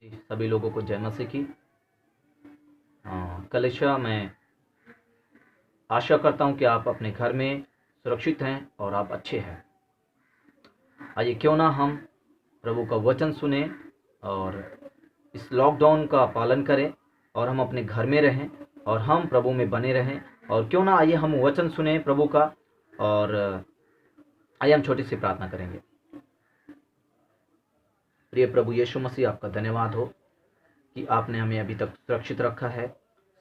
जी, सभी लोगों को जय मसीह की। कलिशा मैं आशा करता हूँ कि आप अपने घर में सुरक्षित हैं और आप अच्छे हैं। आइए क्यों ना हम प्रभु का वचन सुने और इस लॉकडाउन का पालन करें और हम अपने घर में रहें और हम प्रभु में बने रहें। और क्यों ना आइए हम वचन सुने प्रभु का। और आइए हम छोटी सी प्रार्थना करेंगे। प्रिय प्रभु यीशु मसीह, आपका धन्यवाद हो कि आपने हमें अभी तक सुरक्षित रखा है,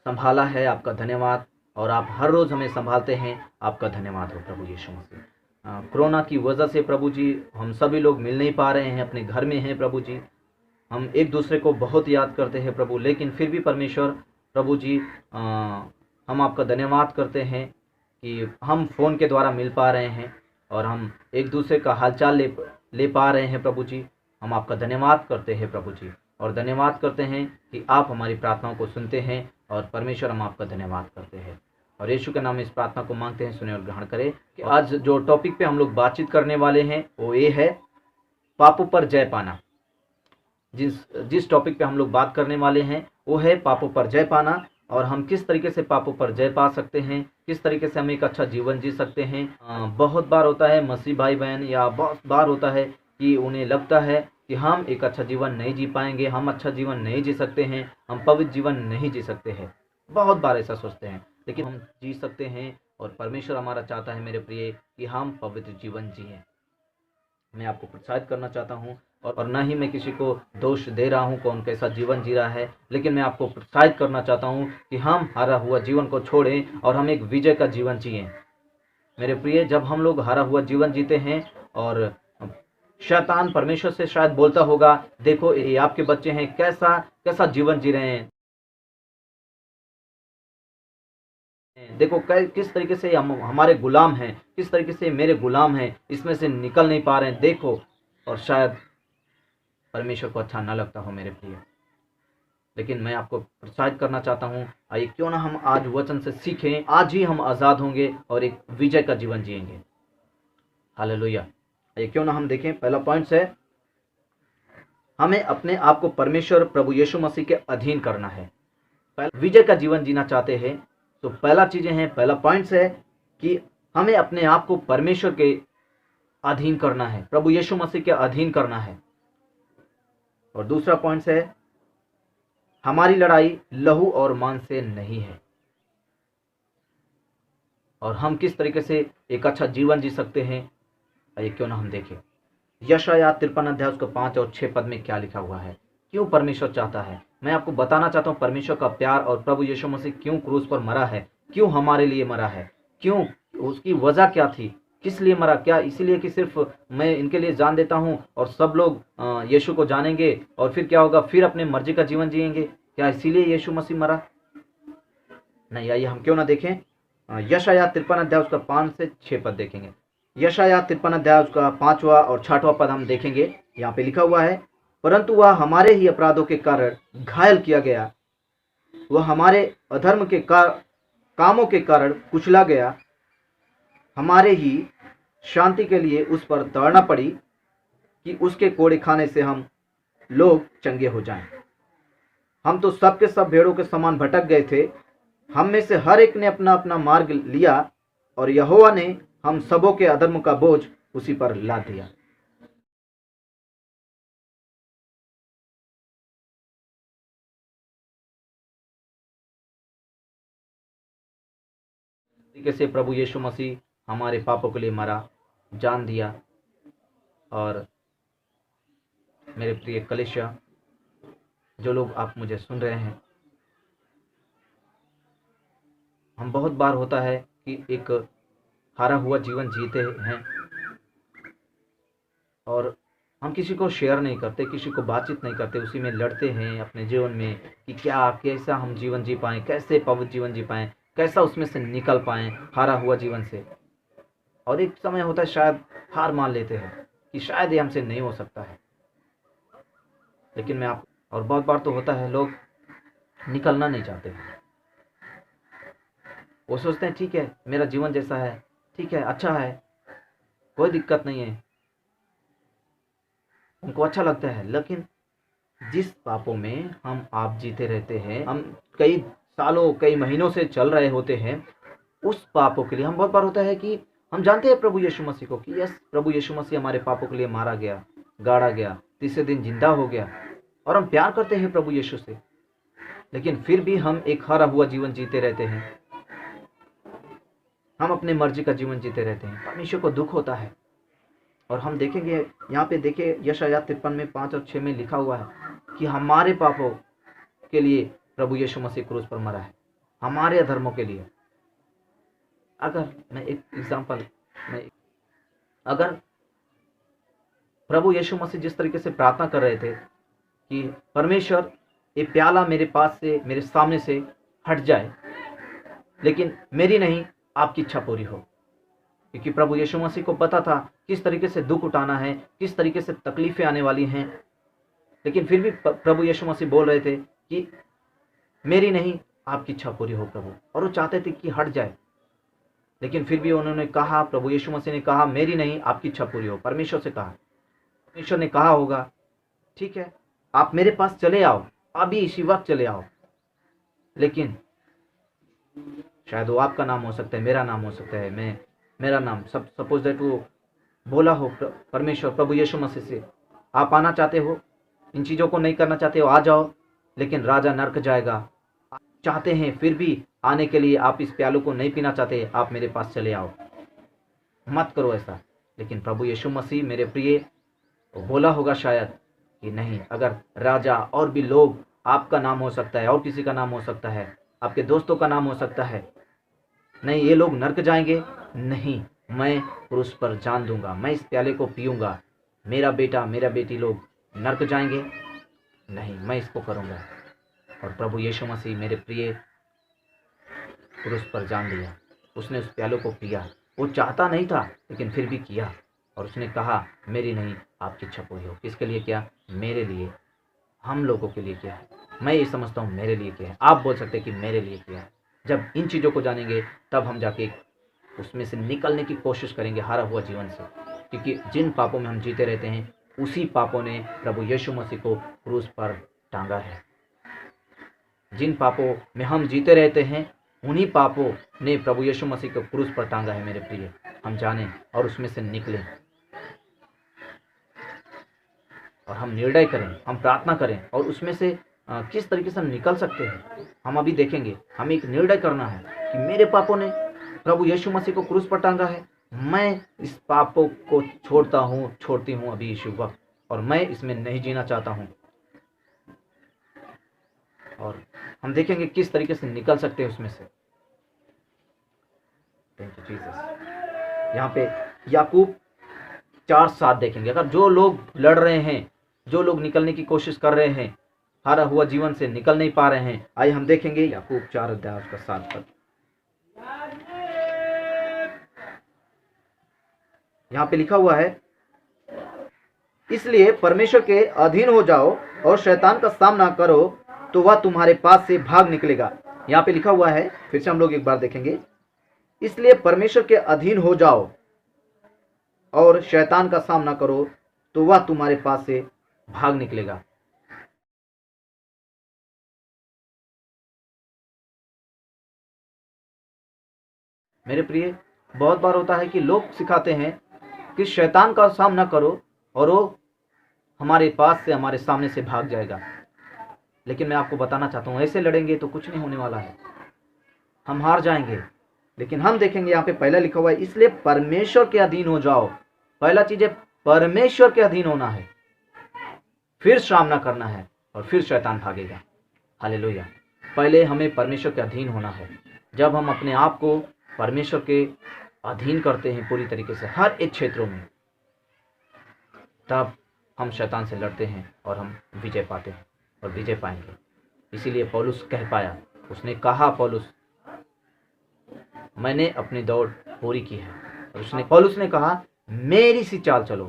संभाला है। आपका धन्यवाद। और आप हर रोज़ हमें संभालते हैं। आपका धन्यवाद हो प्रभु यीशु मसीह। कोरोना की वजह से प्रभु जी हम सभी लोग मिल नहीं पा रहे हैं, अपने घर में हैं प्रभु जी। हम एक दूसरे को बहुत याद करते हैं प्रभु, लेकिन फिर भी परमेश्वर प्रभु जी हम आपका धन्यवाद करते हैं कि हम फ़ोन के द्वारा मिल पा रहे हैं और हम एक दूसरे का हालचाल ले ले पा रहे हैं प्रभु जी। हम आपका धन्यवाद करते हैं प्रभु जी, और धन्यवाद करते हैं कि आप हमारी प्रार्थनाओं को सुनते हैं। और परमेश्वर हम आपका धन्यवाद करते हैं और यीशु के नाम में इस प्रार्थना को मांगते हैं, सुने और ग्रहण करें। कि आज जो टॉपिक पे हम लोग बातचीत करने वाले हैं वो ये है, पापों पर जय पाना। जिस जिस टॉपिक पे हम लोग बात करने वाले हैं वो है पापों पर जय पाना, और हम किस तरीके से पापों पर जय पा सकते हैं, किस तरीके से हम एक अच्छा जीवन जी सकते हैं। बहुत बार होता है मसीह भाई बहन, या बहुत बार होता है कि उन्हें लगता है कि हम एक अच्छा जीवन नहीं जी पाएंगे, हम अच्छा जीवन नहीं जी सकते हैं, हम पवित्र जीवन नहीं जी सकते हैं। बहुत बार ऐसा सोचते हैं, लेकिन हम जी सकते हैं। और परमेश्वर हमारा चाहता है मेरे प्रिय कि हम पवित्र जीवन जिएं। मैं आपको प्रोत्साहित करना चाहता हूँ, और न ही मैं किसी को दोष दे रहा हूँ कौन कैसा जीवन जी रहा है, लेकिन मैं आपको प्रोत्साहित करना चाहता हूँ कि हम हारा हुआ जीवन को छोड़ें और हम एक विजय का जीवन जिएं। मेरे प्रिय, जब हम लोग हारा हुआ जीवन जीते हैं, और शैतान परमेश्वर से शायद बोलता होगा, देखो ये आपके बच्चे हैं, कैसा कैसा जीवन जी रहे हैं, देखो किस तरीके से हम हमारे गुलाम हैं, किस तरीके से मेरे गुलाम हैं, इसमें से निकल नहीं पा रहे हैं, देखो। और शायद परमेश्वर को अच्छा ना लगता हो मेरे प्रिय, लेकिन मैं आपको प्रोत्साहित करना चाहता हूँ, आइए क्यों ना हम आज वचन से सीखें। आज ही हम आज़ाद होंगे और एक विजय का जीवन जिएंगे। हालेलुया। आइए क्यों ना हम देखें, पहला पॉइंट है, हमें अपने आप को परमेश्वर प्रभु यीशु मसीह के अधीन करना है। विजय का जीवन जीना चाहते हैं तो पहला चीज़ें हैं, पहला पॉइंट है कि हमें अपने आप को परमेश्वर के अधीन करना है, प्रभु यीशु मसीह के अधीन करना है। और दूसरा पॉइंट है, हमारी लड़ाई लहू और मांस से नहीं है। और हम किस तरीके से एक अच्छा जीवन जी सकते हैं, आइए क्यों ना हम देखें। यशायाह 53 अध्याय उसका 5 और 6 पद में क्या लिखा हुआ है। क्यों परमेश्वर चाहता है, मैं आपको बताना चाहता हूँ परमेश्वर का प्यार, और प्रभु यीशु मसीह क्यों क्रूस पर मरा है, क्यों हमारे लिए मरा है, क्यों, उसकी वजह क्या थी, किस लिए मरा। क्या इसीलिए कि सिर्फ मैं इनके लिए जान देता हूँ और सब लोग यीशु को जानेंगे और फिर क्या होगा, फिर अपने मर्जी का जीवन जिएंगे, क्या इसीलिए यीशु मसीह मरा? नहीं। आइए हम क्यों ना देखें, यशायाह 53 अध्याय उसका 5 से 6 पद देखेंगे। यशायाह 53 अध्याय उसका 5वां और 6वां पद हम देखेंगे। यहाँ पे लिखा हुआ है, परंतु वह हमारे ही अपराधों के कारण घायल किया गया, वह हमारे अधर्म के कामों के कारण कुचला गया, हमारे ही शांति के लिए उस पर दौड़ना पड़ी, कि उसके कोड़े खाने से हम लोग चंगे हो जाएं। हम तो सब के सब भेड़ों के समान भटक गए थे, हम में से हर एक ने अपना अपना मार्ग लिया, और यहोवा ने हम सबों के अधर्म का बोझ उसी पर लाद दिया। तरीके से प्रभु यीशु मसीह हमारे पापों के लिए मरा, जान दिया। और मेरे प्रिय कलीसिया, जो लोग आप मुझे सुन रहे हैं, हम बहुत बार होता है कि एक हारा हुआ जीवन जीते हैं और हम किसी को शेयर नहीं करते, किसी को बातचीत नहीं करते, उसी में लड़ते हैं अपने जीवन में कि क्या कैसा हम जीवन जी पाएँ, कैसे पवित्र जीवन जी पाएँ, कैसा उसमें से निकल पाएँ हारा हुआ जीवन से। और एक समय होता है शायद हार मान लेते हैं कि शायद ये हमसे नहीं हो सकता है, लेकिन मैं आप, और बहुत बार तो होता है लोग निकलना नहीं चाहते हैं। वो सोचते हैं ठीक है मेरा जीवन जैसा है, ठीक है, अच्छा है, कोई दिक्कत नहीं है, उनको अच्छा लगता है, लेकिन जिस पापों में हम आप जीते रहते हैं, हम कई सालों कई महीनों से चल रहे होते हैं, उस पापों के लिए हम बहुत बार होता है कि हम जानते हैं प्रभु यीशु मसीह को कि यस प्रभु यीशु मसीह हमारे पापों के लिए मारा गया, गाड़ा गया, तीसरे दिन जिंदा हो गया, और हम प्यार करते हैं प्रभु यीशु से, लेकिन फिर भी हम एक हारा हुआ जीवन जीते रहते हैं। हम अपने मर्जी का जीवन जीते रहते हैं। परमेश्वर को दुख होता है। और हम देखेंगे यहाँ पे, देखिए यशायाह 53 में 5 और 6 में लिखा हुआ है कि हमारे पापों के लिए प्रभु यीशु मसीह क्रूस पर मरा है, हमारे अधर्मों के लिए। अगर मैं एक एग्जांपल अगर प्रभु यीशु मसीह जिस तरीके से प्रार्थना कर रहे थे कि परमेश्वर ये प्याला मेरे पास से, मेरे सामने से हट जाए, लेकिन मेरी नहीं आपकी इच्छा पूरी हो, क्योंकि प्रभु यीशु मसीह को पता था किस तरीके से दुख उठाना है, किस तरीके से तकलीफें आने वाली हैं, लेकिन फिर भी प्रभु यीशु मसीह बोल रहे थे कि मेरी नहीं आपकी इच्छा पूरी हो प्रभु, और वो चाहते थे कि हट जाए, लेकिन फिर भी उन्होंने कहा, प्रभु यीशु मसीह ने कहा मेरी नहीं आपकी इच्छा पूरी हो। परमेश्वर से कहा, परमेश्वर ने कहा होगा ठीक है आप मेरे पास चले आओ, अभी इसी वक्त चले आओ, लेकिन शायद वो आपका नाम हो सकता है, मेरा नाम हो सकता है, मेरा नाम सपोज दैट वो बोला हो परमेश्वर प्रभु यीशु मसीह से, आप आना चाहते हो, इन चीज़ों को नहीं करना चाहते हो, आ जाओ, लेकिन राजा नरक जाएगा। चाहते हैं फिर भी आने के लिए, आप इस प्यालों को नहीं पीना चाहते, आप मेरे पास चले आओ, मत करो ऐसा। लेकिन प्रभु यीशु मसीह मेरे प्रिय बोला होगा शायद कि नहीं, अगर राजा और भी लोग, आपका नाम हो सकता है और किसी का नाम हो सकता है, आपके दोस्तों का नाम हो सकता है, नहीं ये लोग नरक जाएंगे, नहीं मैं क्रूस पर जान दूंगा, मैं इस प्याले को पीऊंगा, मेरा बेटा मेरा बेटी लोग नरक जाएंगे, नहीं मैं इसको करूंगा। और प्रभु यीशु मसीह मेरे प्रिय क्रूस पर जान दिया, उसने उस प्याले को पिया, वो चाहता नहीं था लेकिन फिर भी किया, और उसने कहा मेरी नहीं आपकी इच्छा पूरी हो। किसके लिए किया? मेरे लिए, हम लोगों के लिए किया है। मैं ये समझता हूँ मेरे लिए किया है, आप बोल सकते हैं कि मेरे लिए किया है। जब इन चीज़ों को जानेंगे तब हम जाके उसमें से निकलने की कोशिश करेंगे, हारा हुआ जीवन से, क्योंकि जिन पापों में हम जीते रहते हैं उसी पापों ने प्रभु यीशु मसीह को क्रूस पर टांगा है। जिन पापों में हम जीते रहते हैं उन्हीं पापों ने प्रभु यीशु मसीह को क्रूस पर टांगा है। मेरे प्रिय, हम जानें और उसमें से निकलें, और हम निर्णय करें, हम प्रार्थना करें, और उसमें से किस तरीके से हम निकल सकते हैं हम अभी देखेंगे। हमें एक निर्णय करना है कि मेरे पापों ने प्रभु यीशु मसीह को क्रूस पर टांगा है, मैं इस पापों को छोड़ती हूँ अभी इसी वक्त, और मैं इसमें नहीं जीना चाहता हूँ। और हम देखेंगे किस तरीके से निकल सकते हैं उसमें से। Thank you Jesus. यहाँ पे याकूब 4:7 देखेंगे। अगर जो लोग लड़ रहे हैं, जो लोग निकलने की कोशिश कर रहे हैं, हारा हुआ जीवन से निकल नहीं पा रहे हैं, आइए हम देखेंगे याकूब 4:7। यहाँ पे लिखा हुआ है, इसलिए परमेश्वर के अधीन हो जाओ और शैतान का सामना करो तो वह तुम्हारे पास से भाग निकलेगा। यहाँ पे लिखा हुआ है, फिर से हम लोग एक बार देखेंगे, इसलिए परमेश्वर के अधीन हो जाओ और शैतान का सामना करो तो वह तुम्हारे पास से भाग निकलेगा। मेरे प्रिय, बहुत बार होता है कि लोग सिखाते हैं कि शैतान का सामना करो और वो हमारे पास से, हमारे सामने से भाग जाएगा, लेकिन मैं आपको बताना चाहता हूँ ऐसे लड़ेंगे तो कुछ नहीं होने वाला है, हम हार जाएंगे। लेकिन हम देखेंगे यहाँ पे पहला लिखा हुआ है, इसलिए परमेश्वर के अधीन हो जाओ। पहला चीज है परमेश्वर के अधीन होना है, फिर सामना करना है और फिर शैतान भागेगा। हालेलुया। पहले हमें परमेश्वर के अधीन होना है। जब हम अपने आप को परमेश्वर के अधीन करते हैं पूरी तरीके से हर एक क्षेत्रों में, तब हम शैतान से लड़ते हैं और हम विजय पाते हैं और विजय पाएंगे। इसीलिए पौलुस कह पाया, उसने कहा, पौलुस मैंने अपनी दौड़ पूरी की है। और पौलुस ने कहा मेरी सी चाल चलो।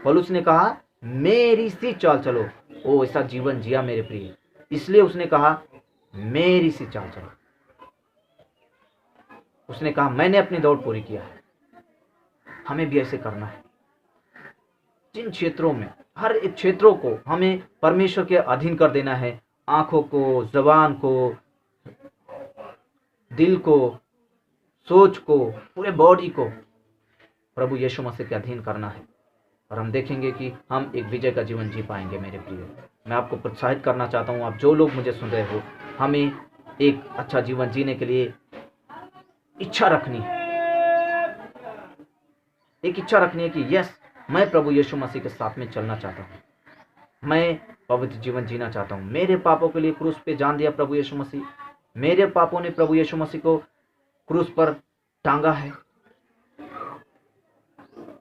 पौलुस ने कहा मेरी सी चाल चलो। ओ ऐसा जीवन जिया मेरे प्रिय, इसलिए उसने कहा मेरी सी चाल चलो। उसने कहा मैंने अपनी दौड़ पूरी किया है। हमें भी ऐसे करना है। जिन क्षेत्रों में, हर एक क्षेत्रों को हमें परमेश्वर के अधीन कर देना है। आँखों को, ज़ुबान को, दिल को, सोच को, पूरे बॉडी को प्रभु यीशु मसीह के अधीन करना है, और हम देखेंगे कि हम एक विजय का जीवन जी पाएंगे। मेरे प्रिय, मैं आपको प्रोत्साहित करना चाहता हूँ, आप जो लोग मुझे सुन रहे हो, हमें एक अच्छा जीवन जीने के लिए इच्छा रखनी है। एक इच्छा रखनी है कि यस, मैं प्रभु यीशु मसीह के साथ में चलना चाहता हूँ, मैं पवित्र जीवन जीना चाहता हूँ। मेरे पापों के लिए क्रूस पे जान दिया प्रभु यीशु मसीह, मेरे पापों ने प्रभु यीशु मसीह को क्रूस पर टांगा है।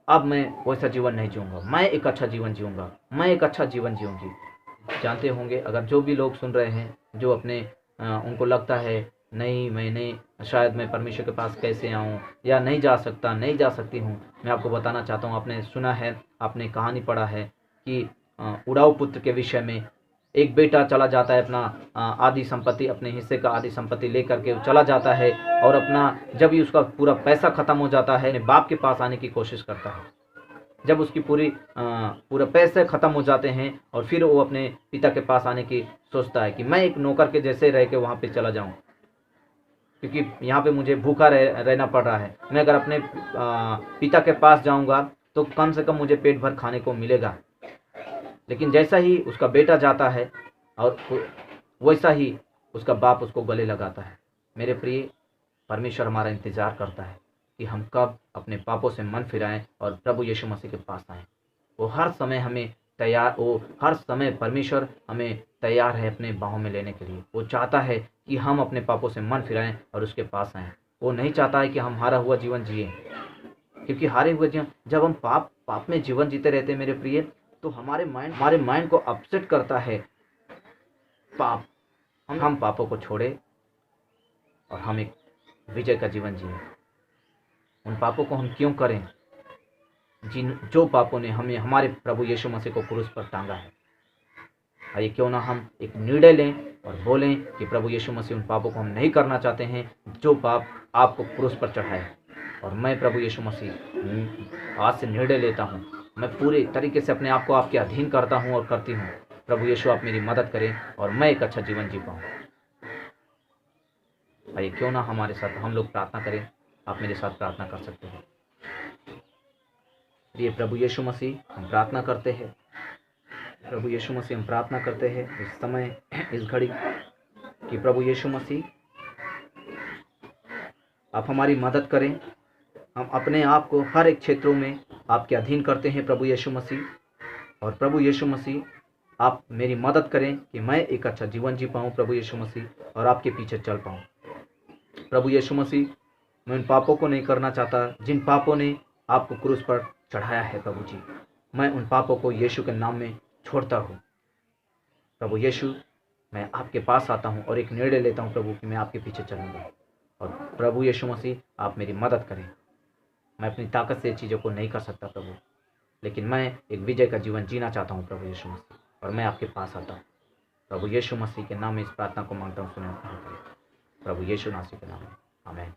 अब मैं वैसा जीवन नहीं जीऊंगा, मैं एक अच्छा जीवन जीऊंगा, मैं एक अच्छा जीवन जीऊंगी। जानते होंगे, अगर जो भी लोग सुन रहे हैं, जो अपने उनको लगता है नहीं, मैंने शायद मैं परमेश्वर के पास कैसे आऊँ, या नहीं जा सकता, नहीं जा सकती हूँ, मैं आपको बताना चाहता हूँ, आपने सुना है, आपने कहानी पढ़ा है कि उड़ाऊ पुत्र के विषय में एक बेटा चला जाता है, अपना आधी संपत्ति, अपने हिस्से का आधी संपत्ति लेकर के वो चला जाता है, और अपना जब ही उसका पूरा पैसा खत्म हो जाता है, अपने बाप के पास आने की कोशिश करता है। जब उसकी पूरे पैसे खत्म हो जाते हैं, और फिर वो अपने पिता के पास आने की सोचता है कि मैं एक नौकर के जैसे रह के वहाँ पे चला जाऊँ, क्योंकि यहाँ पे मुझे भूखा रहना पड़ रहा है। मैं अगर अपने पिता के पास जाऊँगा तो कम से कम मुझे पेट भर खाने को मिलेगा। लेकिन जैसा ही उसका बेटा जाता है, और वैसा ही उसका बाप उसको गले लगाता है। मेरे प्रिय, परमेश्वर हमारा इंतज़ार करता है कि हम कब अपने पापों से मन फिराएं और प्रभु यीशु मसीह के पास आएं। वो हर समय हमें तैयार, वो हर समय परमेश्वर हमें तैयार है अपने बाहों में लेने के लिए। वो चाहता है कि हम अपने पापों से मन फिराएं और उसके पास आएं। वो नहीं चाहता है कि हम हारा हुआ जीवन जिए, क्योंकि हारे हुए जीवन, जब हम पाप में जीवन जीते रहते हैं मेरे प्रिय, तो हमारे माइंड को अपसेट करता है पाप। हम पापों को छोड़े और हम एक विजय का जीवन जिए। उन पापों को हम क्यों करें जो पापों ने हमें हमारे प्रभु यीशु मसीह को क्रूस पर टांगा है। आइए क्यों ना हम एक निर्णय लें और बोलें कि प्रभु यीशु मसीह, उन पापों को हम नहीं करना चाहते हैं जो पाप आपको क्रूस पर चढ़ाए। और मैं प्रभु यीशु मसीह आज से निर्णय लेता हूँ, मैं पूरे तरीके से अपने आप को आपके अधीन करता हूँ और करती हूँ। प्रभु यीशु, आप मेरी मदद करें और मैं एक अच्छा जीवन जी पाऊँ। आइए क्यों ना हमारे साथ हम लोग प्रार्थना करें। आप मेरे साथ प्रार्थना कर सकते हैं। ये प्रभु यीशु मसीह, हम प्रार्थना करते हैं। प्रभु यीशु मसीह, हम प्रार्थना करते हैं इस समय, इस घड़ी, कि प्रभु यीशु मसीह आप हमारी मदद करें। हम अपने आप को हर एक क्षेत्रों में आपके अधीन करते हैं प्रभु यीशु मसीह। और प्रभु यीशु मसीह, आप मेरी मदद करें कि मैं एक अच्छा जीवन जी पाऊँ प्रभु यीशु मसीह, और आपके पीछे चल पाऊँ। प्रभु यीशु मसीह, मैं उन पापों को नहीं करना चाहता जिन पापों ने आपको क्रूस पर चढ़ाया है प्रभु जी। मैं उन पापों को यीशु के नाम में छोड़ता हूँ। प्रभु यीशु, मैं आपके पास आता हूँ और एक निर्णय लेता हूँ प्रभु कि मैं आपके पीछे चलूँगा। और प्रभु यीशु मसीह, आप मेरी मदद करें। मैं अपनी ताकत से चीज़ों को नहीं कर सकता प्रभु, लेकिन मैं एक विजय का जीवन जीना चाहता हूँ प्रभु यीशु मसीह, और मैं आपके पास आता हूँ। प्रभु यीशु मसीह के नाम में इस प्रार्थना को मांगता हूँ, सुने प्रभु यीशु मसीह के नाम में, आमीन।